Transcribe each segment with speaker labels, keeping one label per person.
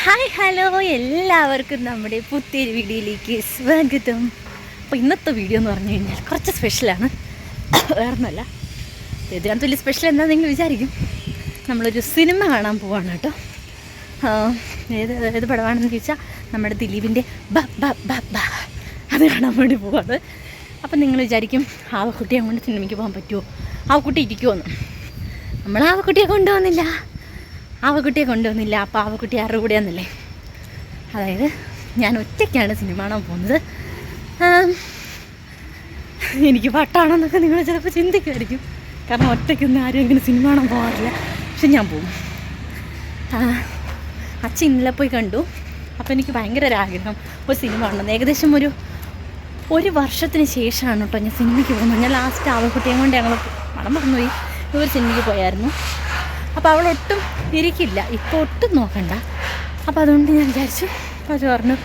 Speaker 1: Hi hello, എല്ലാവർക്കും നമ്മുടെ പുതിയൊരു വീഡിയോയിലേക്ക് സ്വാഗതം. അപ്പോൾ ഇന്നത്തെ വീഡിയോ എന്ന് പറഞ്ഞു കഴിഞ്ഞാൽ കുറച്ച് സ്പെഷ്യലാണ്. വേറൊന്നുമല്ല, ഇതിനകത്ത് വലിയ സ്പെഷ്യൽ എന്താണെന്ന് നിങ്ങൾ വിചാരിക്കും. നമ്മളൊരു സിനിമ കാണാൻ പോവാണ് കേട്ടോ. ഏത് പടമാണെന്ന് ചോദിച്ചാൽ നമ്മുടെ ദിലീപിൻ്റെ ബ ബ ബ ബ അത് കാണാൻ വേണ്ടി പോവാണ്. അപ്പം നിങ്ങൾ വിചാരിക്കും ആവക്കുട്ടിയെ കൊണ്ട് സിനിമയ്ക്ക് പോകാൻ പറ്റുമോ, ആവക്കുട്ടി ഇരിക്കുമോയെന്ന്. നമ്മൾ ആവക്കുട്ടിയെ കൊണ്ടുപോകുന്നില്ല. അപ്പോൾ ആവക്കുട്ടി ആരുടെ കൂടെയാണെന്നല്ലേ? അതായത് ഞാൻ ഒറ്റയ്ക്കാണ് സിനിമ കാണാൻ പോകുന്നത്. എനിക്ക് വട്ടാണെന്നൊക്കെ നിങ്ങൾ ചിലപ്പോൾ ചിന്തിക്കുമായിരിക്കും. കാരണം ഒറ്റയ്ക്കൊന്നും ആരും ഇങ്ങനെ സിനിമ കാണാൻ പോകാറില്ല. പക്ഷെ ഞാൻ പോകും. അച്ഛൻ ഇന്നലെ പോയി കണ്ടു. അപ്പോൾ എനിക്ക് ഭയങ്കര ഒരാഗ്രഹം ഒരു സിനിമ കാണുന്നത്. ഏകദേശം ഒരു വർഷത്തിന് ശേഷമാണ് കേട്ടോ ഞാൻ സിനിമയ്ക്ക് പോകുന്നത്. ഞാൻ ലാസ്റ്റ് ആവക്കുട്ടിയെ കൊണ്ട് ഞങ്ങൾ പണം മറന്നുപോയി ഒരു സിനിമയ്ക്ക് പോയായിരുന്നു. അപ്പോൾ അവളൊട്ടും ഇരിക്കില്ല, ഇപ്പോൾ ഒട്ടും നോക്കണ്ട. അപ്പോൾ അതുകൊണ്ട് ഞാൻ വിചാരിച്ചു. അപ്പോൾ അത് പറഞ്ഞു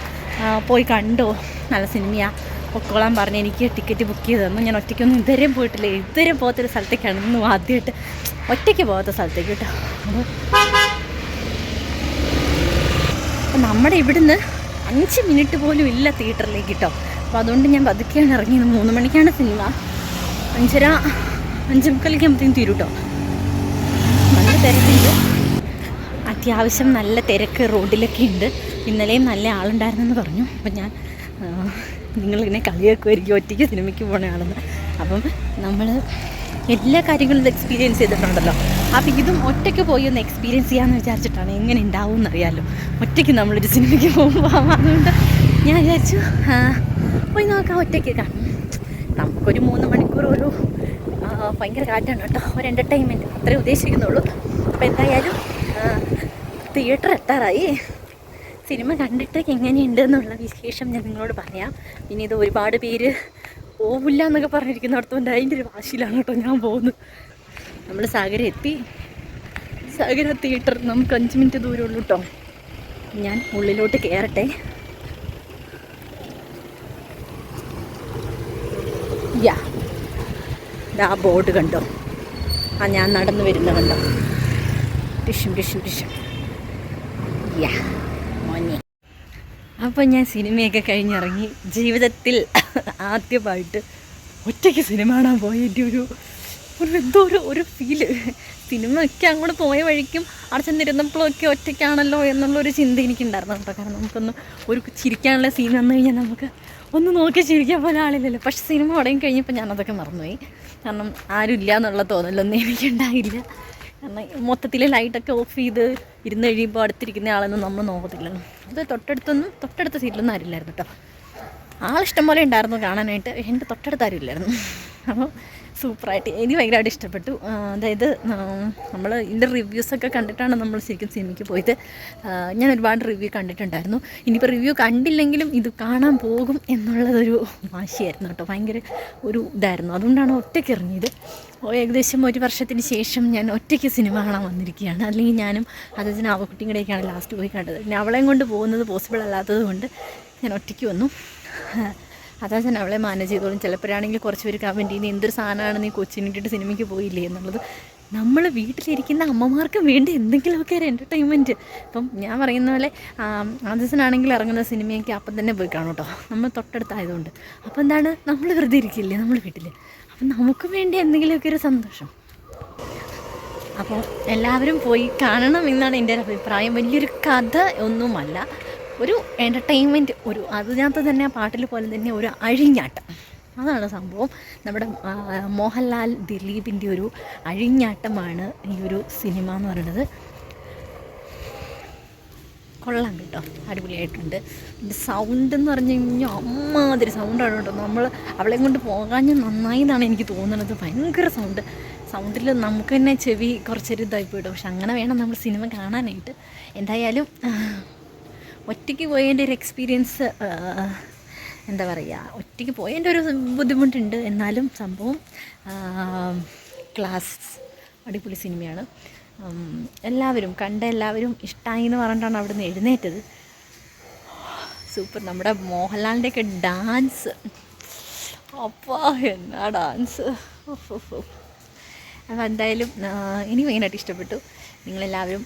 Speaker 1: പോയി കണ്ടോ, നല്ല സിനിമയാണ്, പൊക്കോളാൻ പറഞ്ഞ് എനിക്ക് ടിക്കറ്റ് ബുക്ക് ചെയ്ത് തന്നു. ഞാൻ ഒറ്റയ്ക്കൊന്നും ഇതുവരെയും പോയിട്ടില്ല. ഇതുവരെയും പോകാത്തൊരു സ്ഥലത്തേക്കാണ് ഇന്നും ആദ്യമായിട്ട് ഒറ്റയ്ക്ക് പോകാത്ത സ്ഥലത്തേക്ക് കേട്ടോ. അപ്പോൾ നമ്മുടെ ഇവിടുന്ന് 5 മിനിറ്റ് പോലും ഇല്ല തിയേറ്ററിലേക്ക് കേട്ടോ. അപ്പോൾ അതുകൊണ്ട് ഞാൻ പതുക്കെയാണ് ഇറങ്ങിയത്. 3 മണിക്കാണ് സിനിമ. 5:30 5:45 തീരും കേട്ടോ. നല്ല തിരക്കുണ്ട്, അത്യാവശ്യം നല്ല തിരക്ക് റോഡിലൊക്കെ ഉണ്ട്. ഇന്നലെയും നല്ല ആളുണ്ടായിരുന്നെന്ന് പറഞ്ഞു. അപ്പം ഞാൻ നിങ്ങളിങ്ങനെ കളിയാക്കുമായിരിക്കും ഒറ്റയ്ക്ക് സിനിമയ്ക്ക് പോകുന്ന ആളെന്ന്. അപ്പം നമ്മൾ എല്ലാ കാര്യങ്ങളും ഇത് എക്സ്പീരിയൻസ് ചെയ്തിട്ടുണ്ടല്ലോ. അപ്പം ഇതും ഒറ്റയ്ക്ക് പോയി ഒന്ന് എക്സ്പീരിയൻസ് ചെയ്യാമെന്ന് വിചാരിച്ചിട്ടാണ്. എങ്ങനെ ഉണ്ടാവും എന്നറിയാമല്ലോ ഒറ്റയ്ക്ക് നമ്മളൊരു സിനിമയ്ക്ക് പോകുമ്പോൾ. അതുകൊണ്ട് ഞാൻ വിചാരിച്ചു പോയി നോക്കാം ഒറ്റയ്ക്ക്. കാരണം നമുക്കൊരു 3 മണിക്കൂർ ഒരു ഭയങ്കര കാറ്റാണ് കേട്ടോ, ഒരു എൻ്റർടൈൻമെൻറ്റ് അത്രേ ഉദ്ദേശിക്കുന്നുള്ളൂ. അപ്പോൾ എന്തായാലും തിയേറ്റർ എത്താറായി. സിനിമ കണ്ടിട്ട് എങ്ങനെയുണ്ട് എന്നുള്ള വിശേഷം ഞാൻ നിങ്ങളോട് പറയാം. പിന്നെ ഇത് ഒരുപാട് പേര് പോവില്ല എന്നൊക്കെ പറഞ്ഞിരിക്കുന്നിടത്തുകൊണ്ട് അതിൻ്റെ ഒരു വാശിയിലാണ് കേട്ടോ ഞാൻ പോകുന്നത്. നമ്മൾ സാഗരം എത്തി. സാഗര തിയേറ്റർ നമുക്ക് 5 മിനിറ്റ് ദൂരമുള്ളൂ കേട്ടോ. ഞാൻ ഉള്ളിലോട്ട് കയറട്ടെ. ആ ബോർഡ് കണ്ടോ, ഞാൻ നടന്നു വരുന്ന കണ്ടോ, ടിഷ്യം ടിഷ്യം ടിഷ്യം. മോനെ, അപ്പോൾ ഞാൻ സിനിമയൊക്കെ കഴിഞ്ഞിറങ്ങി. ജീവിതത്തിൽ ആദ്യമായിട്ട് ഒറ്റയ്ക്ക് സിനിമ കാണാൻ പോയതിൻ്റെ എന്തോ ഒരു ഫീല്. സിനിമയൊക്കെ അങ്ങോട്ട് പോയ വഴിക്കും അവിടെ ചെന്നിരുന്നപ്പോഴൊക്കെ ഒറ്റയ്ക്കാണല്ലോ എന്നുള്ളൊരു ചിന്ത എനിക്കുണ്ടായിരുന്നു കേട്ടോ. കാരണം നമുക്കൊന്ന് ഒരു ചിരിക്കാനുള്ള സീൻ വന്നു കഴിഞ്ഞാൽ നമുക്ക് ഒന്ന് നോക്കി ചിരിക്കാൻ പോലെ ആളില്ലല്ലോ. പക്ഷെ സിനിമ തുടങ്ങി കഴിഞ്ഞപ്പോൾ ഞാനതൊക്കെ മറന്നുപോയി. കാരണം ആരും ഇല്ല എന്നുള്ള തോന്നലൊന്നും എനിക്കുണ്ടായില്ല. കാരണം മൊത്തത്തിൽ ലൈറ്റൊക്കെ ഓഫ് ചെയ്ത് ഇരുന്ന് കഴിയുമ്പോൾ അടുത്തിരിക്കുന്ന ആളൊന്നും നമ്മൾ നോക്കത്തില്ലല്ലോ. അത് തൊട്ടടുത്ത സീറ്റിലൊന്നും ആരില്ലായിരുന്നു കേട്ടോ. ആളിഷ്ടം പോലെ ഉണ്ടായിരുന്നു കാണാനായിട്ട്. എൻ്റെ തൊട്ടടുത്ത് ആരും ഇല്ലായിരുന്നു. അപ്പോൾ സൂപ്പറായിട്ട് എനിക്ക് ഭയങ്കരമായിട്ട് ഇഷ്ടപ്പെട്ടു. അതായത് നമ്മൾ ഇതിൻ്റെ റിവ്യൂസൊക്കെ കണ്ടിട്ടാണ് നമ്മൾ ശരിക്കും സിനിമയ്ക്ക് പോയത്. ഞാൻ ഒരുപാട് റിവ്യൂ കണ്ടിട്ടുണ്ടായിരുന്നു. ഇനിയിപ്പോൾ റിവ്യൂ കണ്ടില്ലെങ്കിലും ഇത് കാണാൻ പോകും എന്നുള്ളതൊരു വാശിയായിരുന്നു കേട്ടോ. ഭയങ്കര ഒരു ഇതായിരുന്നു. അതുകൊണ്ടാണ് ഒറ്റയ്ക്ക് ഇറങ്ങിയത്. ഏകദേശം 1 വർഷത്തിന് ശേഷം ഞാൻ ഒറ്റയ്ക്ക് സിനിമ കാണാൻ വന്നിരിക്കുകയാണ്. അല്ലെങ്കിൽ ഞാനും അദ്ദേഹത്തിന് ആവക്കുട്ടിയും കൂടെയൊക്കെയാണ് ലാസ്റ്റ് പോയി കണ്ടത്. പിന്നെ അവളെയും കൊണ്ട് പോകുന്നത് പോസിബിൾ അല്ലാത്തത് കൊണ്ട് ഞാൻ ഒറ്റയ്ക്ക് വന്നു. അതായത് അവളെ മാനേജ് ചെയ്തോളും. ചിലപ്പോഴാണെങ്കിൽ കുറച്ച് പേര് കമൻറ്റ് ചെയ്യുന്നത് എന്തൊരു സാധനമാണ് നീ കൊച്ചിനിട്ടിട്ട് സിനിമയ്ക്ക് പോയില്ലേ എന്നുള്ളത്. നമ്മൾ വീട്ടിലിരിക്കുന്ന അമ്മമാർക്ക് വേണ്ടി എന്തെങ്കിലുമൊക്കെ ഒരു എൻ്റർടൈൻമെൻറ്റ്. ഇപ്പം ഞാൻ പറയുന്ന പോലെ ആദ്യത്തിനാണെങ്കിൽ ഇറങ്ങുന്ന സിനിമയൊക്കെ അപ്പം തന്നെ പോയി കാണും കേട്ടോ. നമ്മൾ തൊട്ടടുത്തായതുകൊണ്ട്. അപ്പോൾ എന്താണ്, നമ്മൾ വെറുതെ ഇരിക്കില്ലേ നമ്മൾ വീട്ടിൽ. അപ്പം നമുക്ക് വേണ്ടി എന്തെങ്കിലുമൊക്കെ ഒരു സന്തോഷം. അപ്പോൾ എല്ലാവരും പോയി കാണണം എന്നാണ് എൻ്റെ ഒരു അഭിപ്രായം. വലിയൊരു കഥ ഒന്നുമല്ല, ഒരു എൻ്റർടൈൻമെൻറ്റ്. അതിനകത്ത് തന്നെ ആ പാട്ടിൽ പോലെ തന്നെ ഒരു അഴിഞ്ഞാട്ടം. അതാണ് സംഭവം. നമ്മുടെ മോഹൻലാൽ ദിലീപിൻ്റെ ഒരു അഴിഞ്ഞാട്ടമാണ് ഈ ഒരു സിനിമ എന്ന് പറയുന്നത്. കൊള്ളാം കേട്ടോ, അടിപൊളിയായിട്ടുണ്ട്. സൗണ്ട് എന്ന് പറഞ്ഞു കഴിഞ്ഞാൽ അമ്മാതിരി സൗണ്ടാണ് കേട്ടോ. നമ്മൾ അവളെയും കൊണ്ട് പോകാൻ നന്നായി എന്നാണ് എനിക്ക് തോന്നുന്നത്. ഭയങ്കര സൗണ്ടിൽ നമുക്ക് തന്നെ ചെവി കുറച്ചൊരു ഇതായിപ്പോയിട്ടോ. പക്ഷെ അങ്ങനെ വേണം നമ്മൾ സിനിമ കാണാനായിട്ട്. എന്തായാലും ഒറ്റയ്ക്ക് പോയതിൻ്റെ ഒരു എക്സ്പീരിയൻസ് എന്താ പറയുക, ഒറ്റയ്ക്ക് പോയതിൻ്റെ ഒരു ബുദ്ധിമുട്ടുണ്ട്. എന്നാലും സംഭവം ക്ലാസ് അടിപൊളി സിനിമയാണ്. എല്ലാവരും ഇഷ്ടമായി എന്ന് പറഞ്ഞിട്ടാണ് അവിടെ നിന്ന് എഴുന്നേറ്റത്. സൂപ്പർ. നമ്മുടെ മോഹൻലാലിൻ്റെയൊക്കെ ഡാൻസ്, അപ്പോൾ എന്നാ ഡാൻസ്. അപ്പോൾ എന്തായാലും എനിക്ക് ഭയങ്കരമായിട്ട് ഇഷ്ടപ്പെട്ടു. നിങ്ങളെല്ലാവരും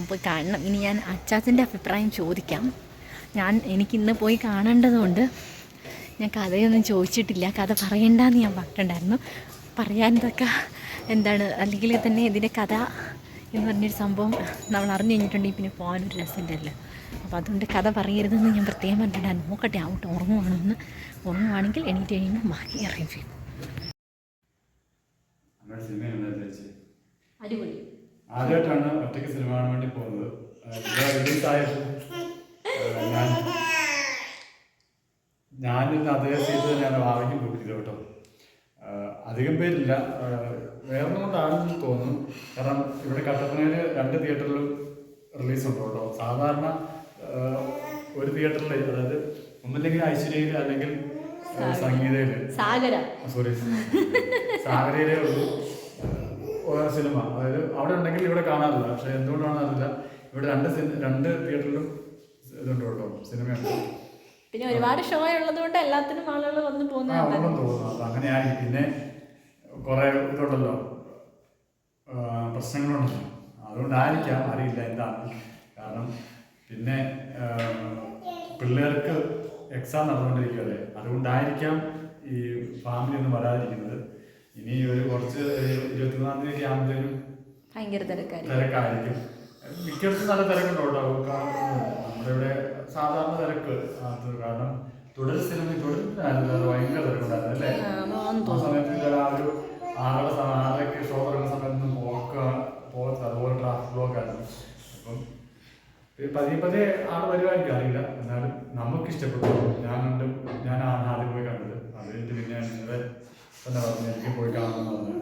Speaker 1: പോയി കാണണം. ഇനി ഞാൻ അച്ചാച്ചൻ്റെ അഭിപ്രായം ചോദിക്കാം. എനിക്കിന്ന് പോയി കാണേണ്ടതുകൊണ്ട് ഞാൻ കഥയൊന്നും ചോദിച്ചിട്ടില്ല. കഥ പറയണ്ടെന്ന് ഞാൻ പറഞ്ഞിട്ടുണ്ടായിരുന്നു. പറയാനതൊക്കെ എന്താണ്, അല്ലെങ്കിൽ തന്നെ ഇതിൻ്റെ കഥ എന്ന് പറഞ്ഞൊരു സംഭവം നമ്മൾ അറിഞ്ഞു കഴിഞ്ഞിട്ടുണ്ടെങ്കിൽ പിന്നെ പോകാനൊരു രസമുണ്ടല്ലോ. അപ്പോൾ അതുകൊണ്ട് കഥ പറയരുതെന്ന് ഞാൻ പ്രത്യേകം പറഞ്ഞിട്ടുണ്ടായിരുന്നു. നോക്കട്ടെ ആവട്ടെ, ഉറങ്ങുവാണെങ്കിൽ എണീറ്റ് കഴിയുമ്പോൾ ബാക്കി റിവ്യൂ. അടിപൊളി.
Speaker 2: ആദ്യമായിട്ടാണ് ഒറ്റയ്ക്ക് സിനിമ കാണാൻ വേണ്ടി പോകുന്നത്. ഞാനിന്ന് അതേ സീറ്റ് തന്നെയാണ് ഭാവിക്ക് ബുക്ക് ചെയ്തത് കേട്ടോ. അധികം പേരില്ല, വേറെ കൊണ്ടാണെന്ന് തോന്നുന്നു. കാരണം ഇവിടെ കട്ടപ്പനയിൽ 2 തിയേറ്ററിലും റിലീസുണ്ട് കേട്ടോ. സാധാരണ ഒരു തിയേറ്ററിൽ, അതായത് ഒന്നില്ലെങ്കിൽ ഐശ്വര്യയിൽ അല്ലെങ്കിൽ സംഗീതയിൽ, സാഗരയിലേ ഉള്ളൂ സിനിമ. അതായത് അവിടെ ഉണ്ടെങ്കിൽ ഇവിടെ കാണാറില്ല. പക്ഷെ എന്തുകൊണ്ടാണെന്ന് അറിയില്ല, ഇവിടെ 2 തിയേറ്ററിലും ഇതുണ്ട് കേട്ടോ, സിനിമയുണ്ട്.
Speaker 1: പിന്നെ ഒരുപാട് ഷോ ഉള്ളത് കൊണ്ട് എല്ലാത്തിനും ആളുകൾ വന്ന്
Speaker 2: തോന്നുന്നു. അപ്പൊ അങ്ങനെയായി. പിന്നെ കുറെ ഇതുണ്ടല്ലോ, പ്രശ്നങ്ങളുണ്ടല്ലോ, അതുകൊണ്ടായിരിക്കാം, അറിയില്ല എന്താണ് കാരണം. പിന്നെ പിള്ളേർക്ക് എക്സാം നടന്നുകൊണ്ടിരിക്കുകയല്ലേ, അതുകൊണ്ടായിരിക്കാം ഈ ഫാമിലി ഒന്നും വരാതിരിക്കുന്നത്. ഇനി ഒരു കുറച്ച് 24-ാം തീയതി ആകുമ്പോഴത്തേനും
Speaker 1: ഭയങ്കര
Speaker 2: തിരക്കായിരിക്കും. മിക്കയിടത്തും നല്ല തിരക്കുണ്ടോ കേട്ടോ. നമ്മുടെ ഇവിടെ സാധാരണ തിരക്ക്. കാരണം തുടർ ഭയങ്കര തിരക്കുണ്ടായിരുന്നു അല്ലേ. ആ സമയത്ത് ആ ഒരു 6:30 ഷോ തുടങ്ങുന്ന സമയത്തൊന്നും പോകത്തില്ല, അതുപോലെ ട്രാഫിക് ബ്ലോക്ക് ആയിരുന്നു. അപ്പം പതിയെ ആള് വരുവായിരിക്കും, അറിയില്ല. എന്നാലും നമുക്ക് ഇഷ്ടപ്പെട്ടു. ഞാനാണ് ആദ്യം പോയി കണ്ടത്. അത് കഴിഞ്ഞിട്ട് പിന്നെ നിങ്ങളെ തന്നെ പറഞ്ഞു എനിക്ക് പോയി കാണണമെന്ന് പറഞ്ഞു.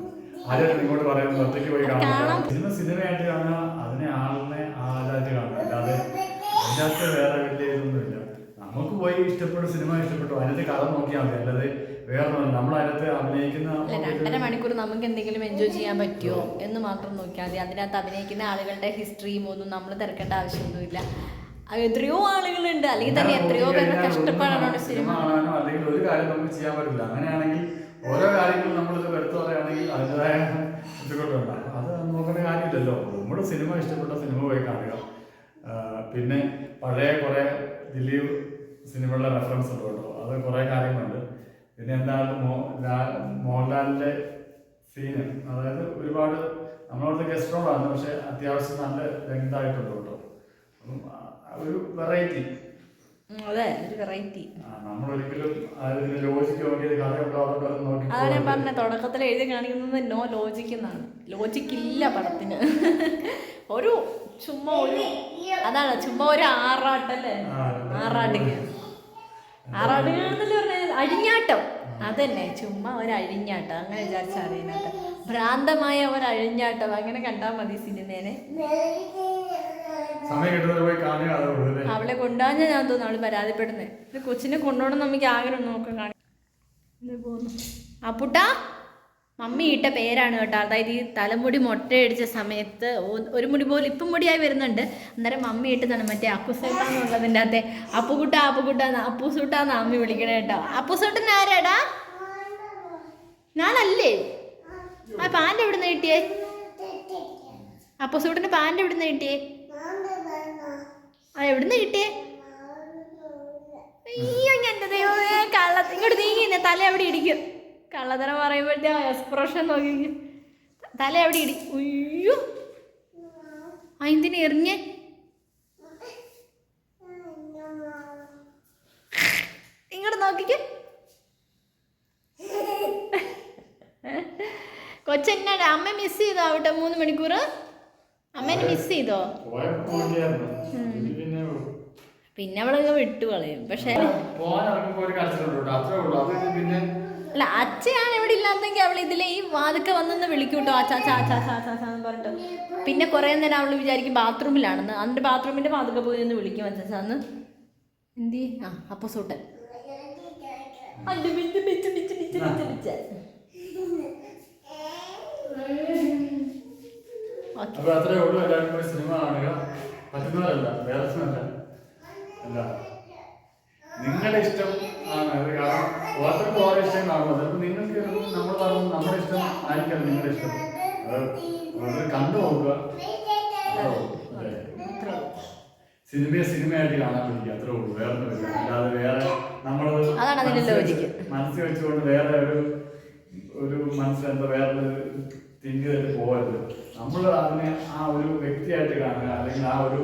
Speaker 2: ആദ്യമായിട്ട് നിങ്ങോട്ട് പറയുന്നത് ഒറ്റയ്ക്ക് പോയി കാണാം. സിനിമയായിട്ട് കാണുക, അതിനെ ആളായിട്ട് കാണുക, അല്ലാതെ അതിനകത്ത് വേറെ വലിയ ഇതൊന്നുമില്ല. നമുക്ക് പോയി ഇഷ്ടപ്പെട്ട സിനിമ ഇഷ്ടപ്പെട്ടു, അതിനകത്ത് കഥ നോക്കിയാൽ മതി. അല്ലാതെ വേറെ നമ്മളതിനകത്ത് അഭിനയിക്കുന്ന
Speaker 1: 2.5 മണിക്കൂർ നമുക്ക് എന്തെങ്കിലും എൻജോയ് ചെയ്യാൻ പറ്റുമോ എന്ന് മാത്രം നോക്കിയാൽ മതി. അതിനകത്ത് അഭിനയിക്കുന്ന ആളുകളുടെ ഹിസ്റ്ററിയും ഒന്നും നമ്മൾ തിരക്കേണ്ട ആവശ്യമൊന്നുമില്ല. എത്രയോ ആളുകളുണ്ട്, അല്ലെങ്കിൽ തന്നെ എത്രയോ പേരുടെ കഷ്ടപ്പാടാണ് സിനിമ
Speaker 2: കാണാനോ. അല്ലെങ്കിൽ ഒരു കാര്യം നമുക്ക് ചെയ്യാൻ പറ്റില്ല. അങ്ങനെയാണെങ്കിൽ ഓരോ കാര്യങ്ങളും നമ്മളിത് എടുത്തു പറയുകയാണെങ്കിൽ അതിൻ്റെതായ ഇതുകൊണ്ടുണ്ടാകും. അത് നോക്കേണ്ട കാര്യമില്ലല്ലോ. നമ്മുടെ സിനിമ ഇഷ്ടപ്പെട്ട സിനിമ പോയി കാണുക. പിന്നെ പഴയ കുറേ ദിലീപ് സിനിമകളുടെ റെഫറൻസ് ഉണ്ട് കേട്ടോ. അത് കുറേ കാര്യങ്ങളുണ്ട്. പിന്നെ എന്താണ് മോഹൻലാലിൻ്റെ സീന്, അതായത് ഒരുപാട് നമ്മളവിടുത്തെ ഗസ്റ്റ് റോളാണ്, പക്ഷെ അത്യാവശ്യം നല്ല ലെങ്തായിട്ടുണ്ട് കേട്ടോ. ഒരു വെറൈറ്റി. നമ്മളൊരിക്കലും ലോജിക്ക് നോക്കിയത് കഥയുണ്ടോ നോക്കി.
Speaker 1: അതാണ് ഞാൻ പറഞ്ഞ തുടക്കത്തിൽ എഴുതി കാണിക്കുന്നത് നോ ലോജിക് എന്നാണ്. ലോജിക്കില്ല പടത്തിന്. ഒരു ചുമ്മാ അതാണ് ചുമ്മാ ഒരു ആറാട്ടല്ലേ, ആറാട്ടുകാരെന്നല്ലേ പറഞ്ഞത്, അഴിഞ്ഞാട്ടം. അതന്നെ, ചുമ്മാ ഒരു അഴിഞ്ഞാട്ടം. അങ്ങനെ വിചാരിച്ചാൽ അതിനകത്ത് ഭ്രാന്തമായ ഒരു അഴിഞ്ഞാട്ടം. അങ്ങനെ കണ്ടാൽ മതി സിനിമേനെ. അവളെ കൊണ്ടുപോകാൻ ഞാൻ തോന്നുന്നു അവള് പരാതിപ്പെടുന്നത്. ഇത് കൊച്ചിനെ കൊണ്ടുപോകണം നമുക്ക് ആഗ്രഹം നോക്കാൻ കാണി പോകുന്നു. അപ്പുട്ടാ മമ്മി ഇട്ട പേരാണ് കേട്ടോ. അതായത് ഈ തലമുടി മൊട്ടയടിച്ച സമയത്ത് ഒരു മുടി പോലും ഇപ്പം മുടിയായി വരുന്നുണ്ട്. അന്നേരം മമ്മി ഇട്ടതാണ് മറ്റേ അപ്പുസൂട്ടാന്നുള്ളതിൻ്റെ അകത്തെ അപ്പുസൂട്ടാന്ന് അമ്മി വിളിക്കണേ കേട്ടോ. അപ്പുസൂട്ടൻ ആരാടാ? ഞാനല്ലേ? ആ പാൻ്റ് എവിടുന്ന് കിട്ടിയേ? അപ്പുസൂട്ടിന് പാൻ്റ് എവിടുന്ന് കിട്ടിയേ? എവിടുന്ന് കിട്ടിയേ? അയ്യോ എൻ്റെ ദൈവമേ, ഇങ്ങോട്ട് നീങ്ങിന്നെ, തല എവിടെ ഇടിക്കും. കള്ളത്തരം പറയുമ്പോഴത്തെ എക്സ്പ്രഷൻ നോക്കി തല എവിടെ ഇടി. അയ്യോ, എന്തിനു എറിഞ്ഞേ? ഇങ്ങോട്ട് നോക്കിക്ക്. കൊച്ചെന്നാ അമ്മ മിസ് ചെയ്തോ ആവട്ടെ 3 മണിക്കൂർ? അമ്മേനെ മിസ് ചെയ്തോ? പിന്നെ അവളൊക്കെ വിട്ടു കളയും. പക്ഷെ അല്ല, അച്ഛയാണ് ഇവിടെ ഇല്ലാത്തെങ്കിൽ അവൾ ഇതിലെ ഈ വാതൊക്കെ വന്നെന്ന് വിളിക്കൂട്ടോ, അച്ചാച്ചാന്ന് പറഞ്ഞിട്ട്. പിന്നെ കുറേ നേരം അവൾ വിചാരിക്കും ബാത്റൂമിലാണെന്ന്. എന്നിട്ട് ബാത്റൂമിന്റെ വാതൊക്കെ പോയി നിന്ന് വിളിക്കും അച്ചാച്ചാന്ന്. എന്തി അപ്പൊ സൂട്ടൻ
Speaker 2: സിനിമ കാണുക പറ്റുന്നവരല്ല, വേറെ അല്ല, നിങ്ങളുടെ ഇഷ്ടം ആണ്. കാരണം ഓരോരുത്തർക്കും ഓരോ ഇഷ്ടം കാണുമ്പോൾ ചിലപ്പോൾ നിങ്ങൾക്ക് നമ്മൾ പറഞ്ഞു നമ്മുടെ ഇഷ്ടം ആയിരിക്കണം നിങ്ങളുടെ ഇഷ്ടം. അത് കണ്ടു നോക്കുക. സിനിമയെ സിനിമയായിട്ട് കാണാൻ പഠിക്കുക, അത്രേ ഉള്ളൂ. വേറെ ഒന്നുമില്ല. അല്ലാതെ വേറെ നമ്മൾ
Speaker 1: അതാണ് അതിന്റെ ലോജിക്ക്.
Speaker 2: മനസ്സിൽ വെച്ചുകൊണ്ട് വേറെ ഒരു മനസ്സിലെന്തോ വേറെ തിങ്ക് ചെയ്തിട്ട് പോകരുത്. നമ്മൾ അതിനെ ആ ഒരു വ്യക്തിയായിട്ട് കാണുക, അല്ലെങ്കിൽ ആ ഒരു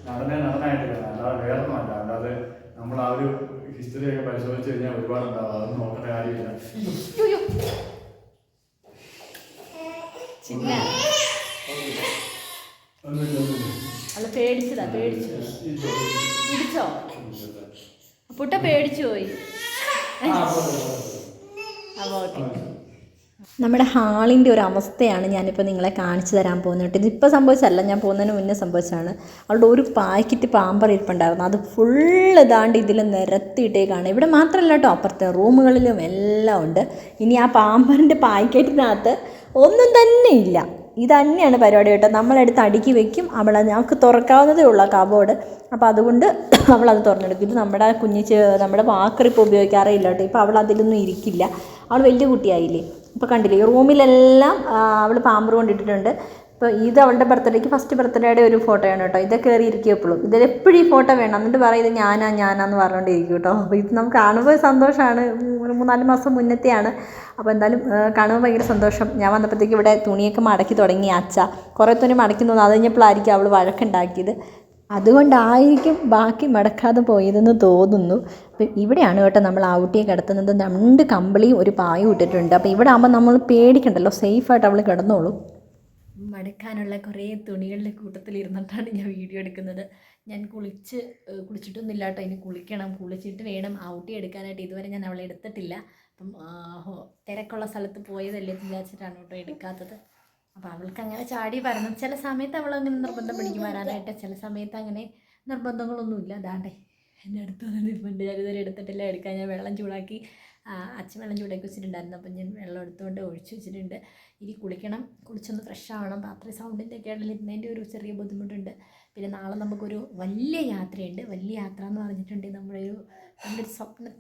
Speaker 2: നടനായിട്ട് കാണുക, അല്ലാതെ വേറെ ഒന്നുമല്ല. അല്ലാതെ നമ്മൾ ആ ഒരു ഹിസ്റ്ററിയൊക്കെ പരിശോധിച്ച് കഴിഞ്ഞാൽ ഒരുപാടുണ്ടാവും. അതൊന്നും നോക്കേണ്ട കാര്യമില്ല.
Speaker 1: അല്ല പേടിച്ചതാ, പേടിച്ചു പിടിച്ചോ പുട്ട പേടിച്ചു പോയി. അപ്പോൾ ഓക്കെ, നമ്മുടെ ഹാളിൻ്റെ ഒരു അവസ്ഥയാണ് ഞാനിപ്പോൾ നിങ്ങളെ കാണിച്ചു തരാൻ പോകുന്നത് കേട്ടോ. ഇതിപ്പോൾ സംഭവിച്ചല്ല, ഞാൻ പോകുന്നതിന് മുന്നേ സംഭവിച്ചതാണ്. അവളുടെ ഒരു പാക്കറ്റ് പാമ്പർ ഇരിപ്പുണ്ടായിരുന്നു, അത് ഫുള്ള് ഇതാണ്ട് ഇതിൽ നിരത്തിയിട്ടേക്കാണ്. ഇവിടെ മാത്രമല്ല കേട്ടോ, അപ്പുറത്തെ റൂമുകളിലും എല്ലാം ഉണ്ട്. ഇനി ആ പാമ്പറിൻ്റെ പാക്കറ്റിനകത്ത് ഒന്നും തന്നെ ഇല്ല. ഇത് തന്നെയാണ് പരിപാടി കേട്ടോ. നമ്മളെടുത്ത് അടുക്കി വെക്കും, ഞങ്ങൾക്ക് തുറക്കാവുന്നതേ ഉള്ളൂ ആ കബോർഡ്. അപ്പോൾ അതുകൊണ്ട് അവളത് തുറന്നെടുക്കും. ഇത് നമ്മുടെ വാക്കർ ഇപ്പോൾ ഉപയോഗിക്കാറേ ഇല്ല കേട്ടോ. ഇപ്പോൾ അവൾ അതിലൊന്നും ഇരിക്കില്ല, അവൾ വലിയ കുട്ടിയായില്ലേ. ഇപ്പോൾ കണ്ടില്ലേ, ഈ റൂമിലെല്ലാം അവൾ പാമ്പർ കൊണ്ടിട്ടിട്ടുണ്ട്. ഇപ്പോൾ ഇത് അവളുടെ ബർത്ത്ഡേക്ക് ഫസ്റ്റ് ബർത്ത്ഡേയുടെ ഒരു ഫോട്ടോയാണ് കേട്ടോ. ഇതൊക്കെ കയറിയിരിക്കും എപ്പോഴും. ഇതിലെപ്പോഴും ഈ ഫോട്ടോ വേണം, എന്നിട്ട് പറയും ഇത് ഞാനാന്ന് പറഞ്ഞുകൊണ്ടിരിക്കും കേട്ടോ. അപ്പോൾ ഇത് നമുക്ക് കാണുമ്പോൾ സന്തോഷമാണ്. ഒരു 3-4 മാസം മുന്നത്തെയാണ്. അപ്പോൾ എന്തായാലും കാണുമ്പോൾ ഭയങ്കര സന്തോഷം. ഞാൻ വന്നപ്പോഴത്തേക്ക് ഇവിടെ തുണിയൊക്കെ മടക്കി തുടങ്ങി അച്ഛ. കുറേ തുണി മടക്കി തോന്നുന്നു, അത് കഴിഞ്ഞപ്പോഴായിരിക്കും അവൾ വഴക്കുണ്ടാക്കിയത്. അതുകൊണ്ടായിരിക്കും ബാക്കി മടക്കാതെ പോയതെന്ന് തോന്നുന്നു. അപ്പം ഇവിടെയാണ് കേട്ടോ നമ്മൾ ആവുട്ടിയെ കിടത്തുന്നത്. 2 കമ്പിളിയും ഒരു പായും ഇട്ടിട്ടുണ്ട്. അപ്പോൾ ഇവിടെ ആകുമ്പോൾ നമ്മൾ പേടിക്കണ്ടല്ലോ, സേഫായിട്ട് അവൾ കിടന്നോളൂ. മടക്കാനുള്ള കുറേ തുണികളുടെ കൂട്ടത്തിലിരുന്നിട്ടാണ് ഞാൻ വീഡിയോ എടുക്കുന്നത്. ഞാൻ കുളിച്ചിട്ടൊന്നുമില്ല കേട്ടോ. ഇനി കുളിച്ചിട്ട് വേണം ഔട്ടി എടുക്കാനായിട്ട്. ഇതുവരെ ഞാൻ അവളെ എടുത്തിട്ടില്ല. അപ്പം തിരക്കുള്ള സ്ഥലത്ത് പോയതല്ലേ വിചാരിച്ചിട്ടാണ് കേട്ടോ എടുക്കാത്തത്. അപ്പോൾ അവൾക്ക് അങ്ങനെ ചാടി വരണം. ചില സമയത്ത് അവളങ്ങനെ നിർബന്ധം പിടിക്കും വരാനായിട്ട്, ചില സമയത്ത് അങ്ങനെ നിർബന്ധങ്ങളൊന്നുമില്ല. അതാണ്ടേ എൻ്റെ അടുത്ത് വന്നിട്ടുണ്ട്. ഞാനിതുവരെ എടുത്തിട്ടില്ല. എടുക്കാൻ ഞാൻ വെള്ളം ചൂടാക്കി, അച്ഛൻ വെള്ളം ചൂടാക്കി വെച്ചിട്ടുണ്ടായിരുന്നു. അപ്പം ഞാൻ വെള്ളം എടുത്തുകൊണ്ട് ഒഴിച്ച് വെച്ചിട്ടുണ്ട്. ഇനി കുളിച്ചൊന്ന് ഫ്രഷ് ആവണം. രാത്രി സൗണ്ടിൻ്റെ ഒക്കെ ആണെങ്കിൽ ഇരുന്നതിൻ്റെ ഒരു ചെറിയ ബുദ്ധിമുട്ടുണ്ട്. പിന്നെ നാളെ നമുക്കൊരു വലിയ യാത്രയുണ്ട്. വലിയ യാത്ര എന്ന് പറഞ്ഞിട്ടുണ്ടെങ്കിൽ നമ്മുടെ ഒരു സ്വപ്നം,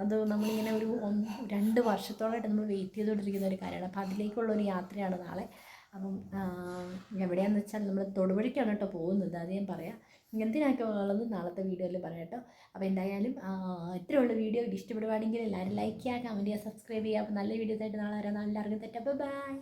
Speaker 1: അത് നമ്മളിങ്ങനെ ഒരു 2 വർഷത്തോളമായിട്ട് നമ്മൾ വെയിറ്റ് ചെയ്തുകൊണ്ടിരിക്കുന്ന ഒരു കാര്യമാണ്. അപ്പോൾ അതിലേക്കുള്ളൊരു യാത്രയാണ് നാളെ. അപ്പം എവിടെയാണെന്ന് വെച്ചാൽ നമ്മൾ തൊടുപുഴയ്ക്കാണ് കേട്ടോ പോകുന്നത്. അത് ഞാൻ പറയാം. എന്തിനൊക്കെ ഉള്ളത് നാളത്തെ വീഡിയോയിൽ പറയാം കേട്ടോ. അപ്പോൾ എന്തായാലും ഇത്രയുള്ള വീഡിയോ ഇഷ്ടപ്പെടുവാണെങ്കിൽ എല്ലാവരും ലൈക്ക് ചെയ്യുക, കമൻറ്റ് ചെയ്യുക, സബ്സ്ക്രൈബ് ചെയ്യുക. അപ്പോൾ നല്ല വീഡിയോസ് ആയിട്ട് നാളെ വരാം. എല്ലാവർക്കും തെറ്റാ, ബൈ.